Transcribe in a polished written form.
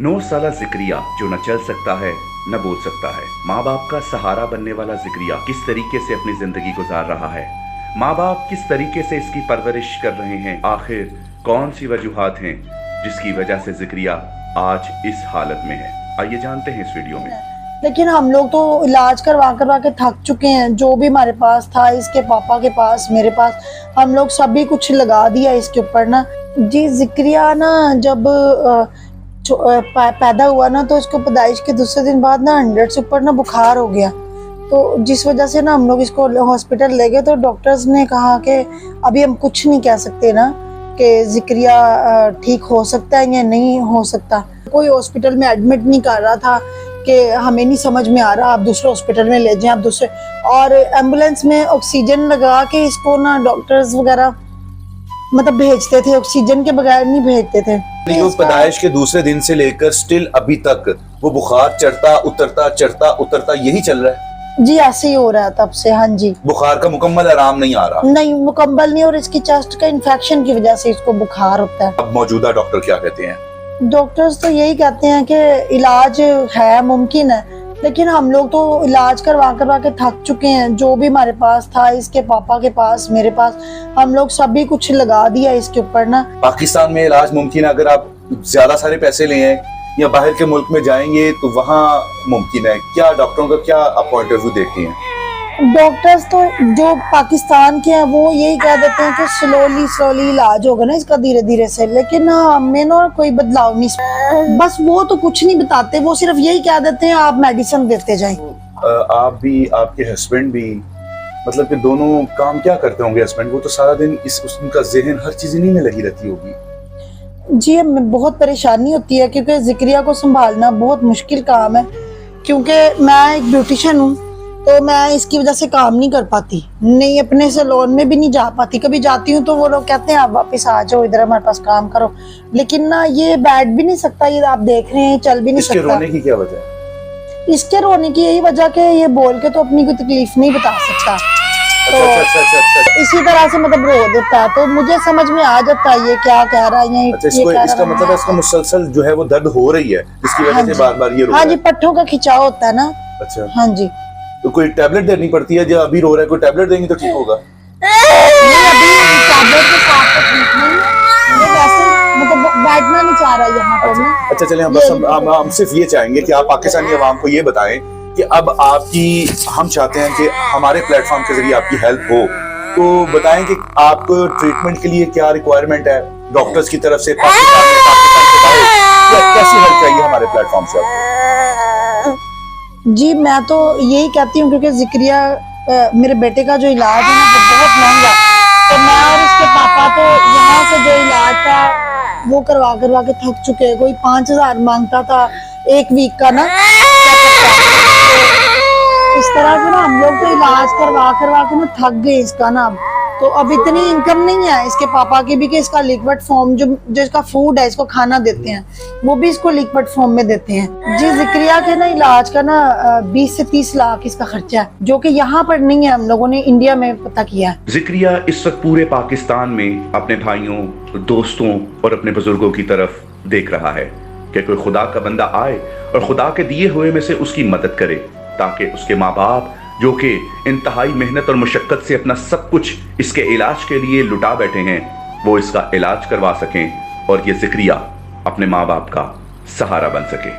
9 साला जिक्रिया जो न चल सकता है न बोल सकता है। माँ बाप का सहारा बनने वाला जिक्रिया किस तरीके से अपनी जिंदगी गुजार रहा है, माँ बाप किस तरीके से इसकी परवरिश कर रहे हैं, आखिर कौन सी वजूहात हैं जिसकी वजह से जिक्रिया आज इस हालत में है। आइए जानते हैं इस वीडियो में। लेकिन हम लोग तो इलाज करवा के थक चुके हैं। जो भी हमारे पास था, इसके पापा के पास, मेरे पास, हम लोग सभी कुछ लगा दिया इसके ऊपर ना जी। जिक्रिया ना जब पैदा हुआ ना तो इसको पैदाइश के दूसरे दिन बाद ना 100 से ऊपर ना बुखार हो गया। तो जिस वजह से ना हम लोग इसको हॉस्पिटल ले गए तो डॉक्टर्स ने कहा कि अभी हम कुछ नहीं कह सकते ना कि जिक्रिया ठीक हो सकता है या नहीं हो सकता। कोई हॉस्पिटल में एडमिट नहीं कर रहा था कि हमें नहीं समझ में आ रहा, आप दूसरे हॉस्पिटल में ले जाएं, आप दूसरे। और एम्बुलेंस में ऑक्सीजन लगा के इसको ना डॉक्टर्स वगैरह मतलब भेजते थे, ऑक्सीजन के बगैर नहीं भेजते थे। पैदाइश के दूसरे दिन से लेकर स्टिल अभी तक वो बुखार चढ़ता उतरता यही चल रहा है जी। ऐसे ही हो रहा है तब से। हाँ जी, बुखार का मुकम्मल आराम नहीं आ रहा। नहीं, मुकम्मल नहीं। और इसकी चेस्ट का इन्फेक्शन की वजह से इसको बुखार होता है। अब मौजूदा डॉक्टर क्या कहते हैं? डॉक्टर्स तो यही कहते हैं कि इलाज है, मुमकिन है, लेकिन हम लोग तो इलाज करवा के थक चुके हैं। जो भी हमारे पास था, इसके पापा के पास, मेरे पास, हम लोग सभी कुछ लगा दिया इसके ऊपर ना। पाकिस्तान में इलाज मुमकिन है अगर आप ज्यादा सारे पैसे ले आए या बाहर के मुल्क में जाएंगे तो वहाँ मुमकिन है। क्या डॉक्टरों का क्या आप पॉइंट ऑफ व्यू देखती हैं? डॉक्टर्स तो जो पाकिस्तान के हैं वो यही कह देते हैं कि स्लोली इलाज होगा ना इसका, धीरे धीरे से। लेकिन हमें ना कोई बदलाव नहीं, बस वो तो कुछ नहीं बताते, वो सिर्फ यही कह देते हैं आप मेडिसिन देते जाएं। आप भी, आपके हस्बैंड भी, मतलब कि दोनों काम क्या करते होंगे हस्बैंड? वो तो सारा दिन उनका जहन हर चीज इन्हीं में लगी रहती होगी। जी, हमें बहुत परेशानी होती है क्योंकि जिक्रिया को संभालना बहुत मुश्किल काम है। क्योंकि मैं एक ब्यूटिशियन हूँ तो मैं इसकी वजह से काम नहीं कर पाती, नहीं अपने सैलून में भी नहीं जा पाती। कभी जाती हूँ तो वो लोग कहते हैं आप वापस आ जाओ इधर, हमारे पास काम करो। लेकिन ना ये बैठ भी नहीं सकता, ये आप देख रहे हैं, चल भी नहीं सकता। इसके रोने की क्या वजह है? इसके रोने की यही वजह कि ये बोल के तो अपनी कोई तकलीफ नहीं बता सकता। तो इसी तरह से मतलब रो देता है, तो मुझे समझ में आ जाता है ये क्या कह रहा है। इसका मतलब है इसका मुसलसल जो है वो दर्द हो रही है, जिसकी वजह से बार बार ये रो रहा है। हाँ जी, पट्टों का खिंचाव होता है ना। अच्छा, हाँ जी। तो कोई टैबलेट देनी पड़ती है? जो अभी रो रहा है कोई टैबलेट देंगे तो ठीक होगा? नहीं, अभी टैबलेट के साथ तो ठीक नहीं है, वैसे मतलब बैठना नहीं चाह रहा यहाँ पर ना। अच्छा चलिए, हम सिर्फ ये चाहेंगे कि आप पाकिस्तानी अवाम को ये बताएं कि अब आपकी, हम चाहते हैं कि हमारे प्लेटफॉर्म के जरिए आपकी हेल्प हो, तो बताएं कि आपको ट्रीटमेंट के लिए क्या रिक्वायरमेंट है डॉक्टर्स की तरफ से, पाकिस्तान के बाहर कैसी हेल्प चाहिए हमारे प्लेटफॉर्म से? जी, मैं तो यही कहती हूँ क्योंकि जिक्रिया मेरे बेटे का जो इलाज है ना वो बहुत महंगा, तो मैं और इसके पापा तो यहाँ से जो इलाज था वो करवा के थक चुके हैं। कोई 5000 मांगता था एक वीक का ना। तो इस तरह से ना हम लोग तो इलाज करवा के ना थक गए इसका ना। तो अब इतनी इनकम नहीं है इसके पापा की भी कि इसका लिक्विड फॉर्म जो इसका फूड है, इसको खाना देते हैं, वो भी इसको लिक्विड फॉर्म में देते हैं। जी, जिक्रिया के ना इलाज का ना 20 से 30 लाख इसका खर्चा है, जो कि यहाँ पर नहीं है, हम लोगों ने इंडिया में पता किया है। जिक्रिया इस वक्त पूरे पाकिस्तान में अपने भाइयों, दोस्तों और अपने बुजुर्गों की तरफ देख रहा है कि कोई खुदा का बंदा आए और खुदा के दिए हुए में से उसकी मदद करे, ताकि उसके माँ बाप जो कि इंतहाई मेहनत और मुशक्कत से अपना सब कुछ इसके इलाज के लिए लुटा बैठे हैं, वो इसका इलाज करवा सकें और ये जिक्रिया अपने माँ बाप का सहारा बन सके।